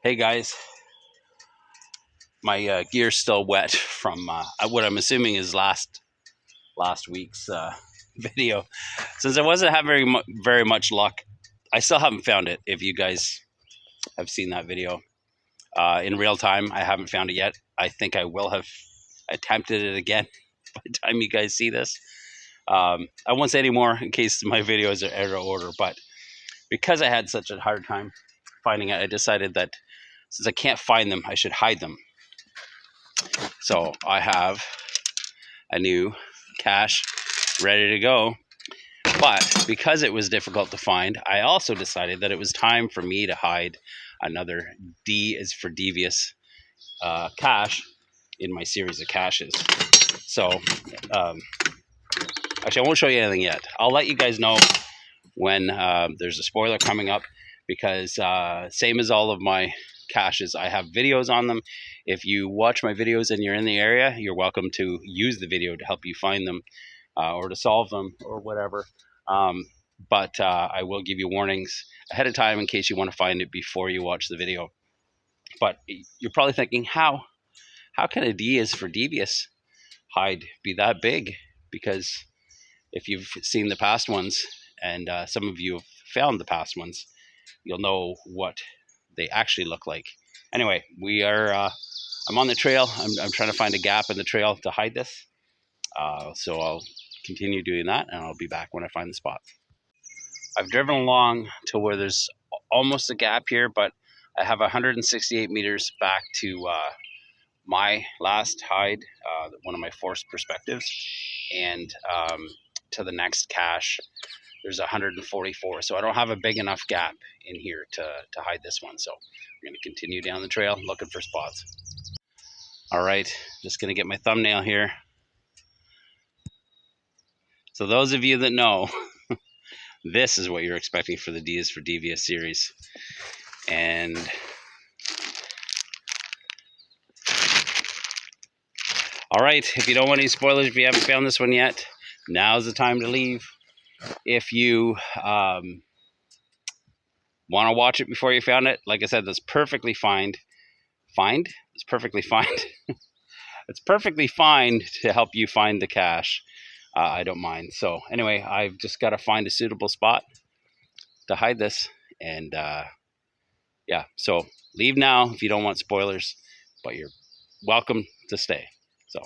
Hey guys, my gear's still wet from what I'm assuming is last week's video. Since I wasn't having very much luck, I still haven't found it. If you guys have seen that video in real time, I haven't found it yet. I think I will have attempted it again by the time you guys see this. I won't say any more in case my videos are out of order, but because I had such a hard time finding it, I decided that since I can't find them, I should hide them. So I have a new cache ready to go, but because it was difficult to find, I also decided that it was time for me to hide another D is for devious cache in my series of caches. So actually I won't show you anything yet. I'll let you guys know when there's a spoiler coming up, because same as all of my caches, I have videos on them. If you watch my videos and you're in the area, you're welcome to use the video to help you find them or to solve them or whatever. But I will give you warnings ahead of time in case you want to find it before you watch the video. But you're probably thinking, how can a D is for devious hide be that big? Because if you've seen the past ones, and some of you have found the past ones, you'll know what they actually look like. Anyway, we are I'm on the trail. I'm trying to find a gap in the trail to hide this, so I'll continue doing that, and I'll be back when I find the spot. I've driven along to where there's almost a gap here, but I have 168 meters back to my last hide, one of my forced perspectives, and to the next cache there's 144, so I don't have a big enough gap in here to hide this one. So I'm going to continue down the trail looking for spots. All right, just going to get my thumbnail here. So those of you that know, this is what you're expecting for the D is for Devious series. And all right, if you don't want any spoilers, if you haven't found this one yet, now's the time to leave. If you want to watch it before you found it, like I said, that's perfectly fine. It's perfectly fine. It's perfectly fine to help you find the cache. I don't mind. So anyway, I've just got to find a suitable spot to hide this. And yeah, so leave now if you don't want spoilers, but you're welcome to stay. So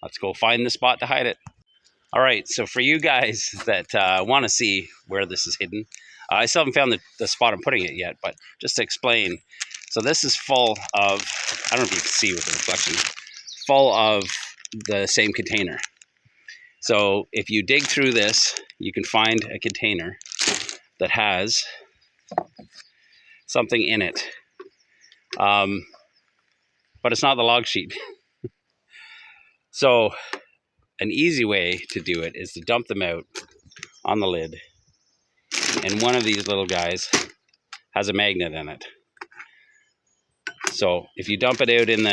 let's go find the spot to hide it. All right, so for you guys that want to see where this is hidden, I still haven't found the spot I'm putting it yet, but just to explain, so this is full of, I don't know if you can see with the reflection, full of the same container. So if you dig through this, you can find a container that has something in it, but it's not the log sheet. So an easy way to do it is to dump them out on the lid, and one of these little guys has a magnet in it. So if you dump it out in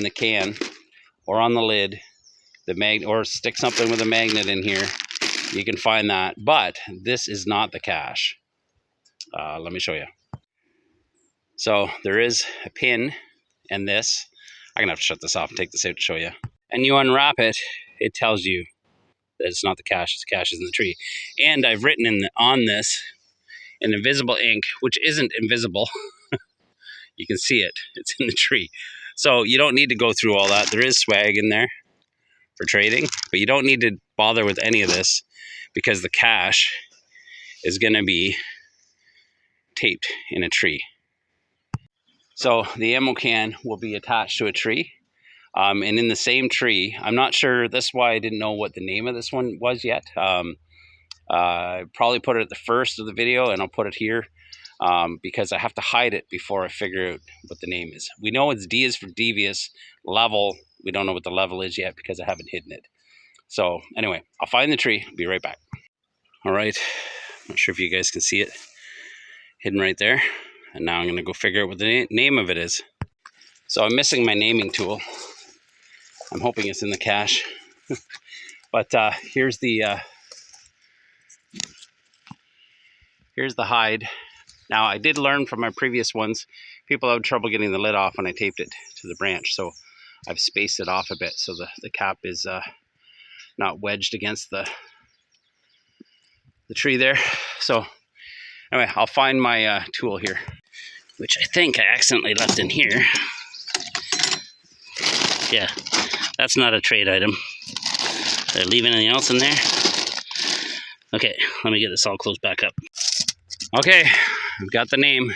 the can or on the lid, or stick something with a magnet in here, you can find that. But this is not the cache. Let me show you. So there is a pin in this. I'm gonna have to shut this off and take this out to show you. And you unwrap it, it tells you that it's not the cache, the cache is in the tree. And I've written on this in invisible ink, which isn't invisible. You can see it, it's in the tree. So you don't need to go through all that. There is swag in there for trading, but you don't need to bother with any of this because the cache is gonna be taped in a tree. So the ammo can will be attached to a tree. And in the same tree, I'm not sure, that's why I didn't know what the name of this one was yet. Probably put it at the first of the video, and I'll put it here because I have to hide it before I figure out what the name is. We know it's D is for devious level. We don't know what the level is yet because I haven't hidden it. So anyway, I'll find the tree, be right back. All right, not sure if you guys can see it, hidden right there. And now I'm gonna go figure out what the name of it is. So I'm missing my naming tool. I'm hoping it's in the cache. But here's the hide. Now, I did learn from my previous ones, people had trouble getting the lid off when I taped it to the branch, so I've spaced it off a bit so the cap is not wedged against the tree there. So anyway, I'll find my tool here, which I think I accidentally left in here. Yeah, that's not a trade item. Did I leave anything else in there? Okay, let me get this all closed back up. Okay, I've got the name.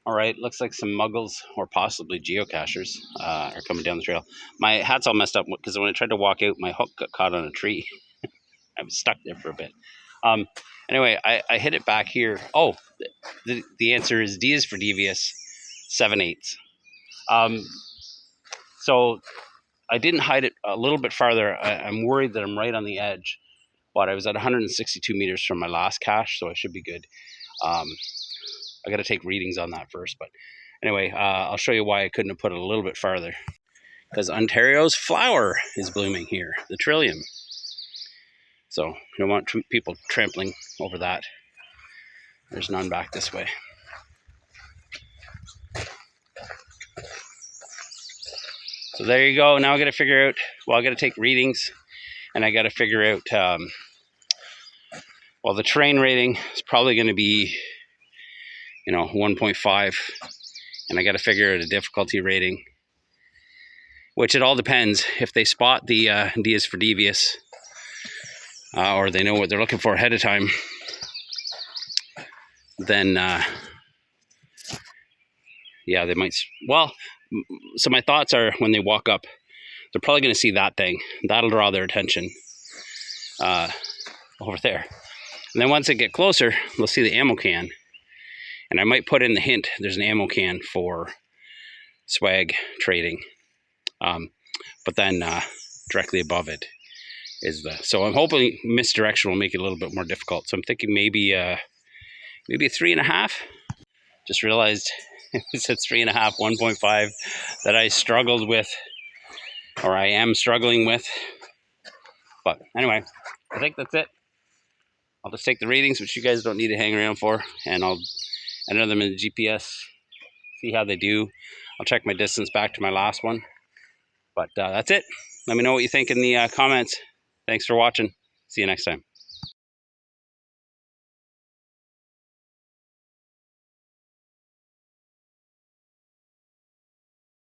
All right, looks like some muggles or possibly geocachers are coming down the trail. My hat's all messed up because when I tried to walk out, my hook got caught on a tree. I was stuck there for a bit. Anyway, I hit it back here. Oh, the answer is D is for devious, 7/8. So I didn't hide it a little bit farther. I'm worried that I'm right on the edge, but I was at 162 meters from my last cache, so I should be good. I got to take readings on that first, but anyway, I'll show you why I couldn't have put it a little bit farther. Because Ontario's flower is blooming here, the trillium. So you don't want people trampling over that. There's none back this way. So there you go. Now I got to figure out, well, I got to take readings, and I got to figure out, well, the terrain rating is probably going to be, 1.5, and I got to figure out a difficulty rating, which it all depends. If they spot the D is for devious, or they know what they're looking for ahead of time, then yeah, they might. Well, so my thoughts are when they walk up, they're probably going to see that thing. That'll draw their attention over there. And then once they get closer, they'll see the ammo can. And I might put in the hint, there's an ammo can for swag trading. But then directly above it is the, so I'm hoping misdirection will make it a little bit more difficult. So I'm thinking maybe a 3.5. Just realized it said 3.5, 1.5 that I struggled with, or I am struggling with. But anyway, I think that's it. I'll just take the readings, which you guys don't need to hang around for, and I'll enter them in the GPS, see how they do. I'll check my distance back to my last one. But that's it. Let me know what you think in the comments. Thanks for watching. See you next time.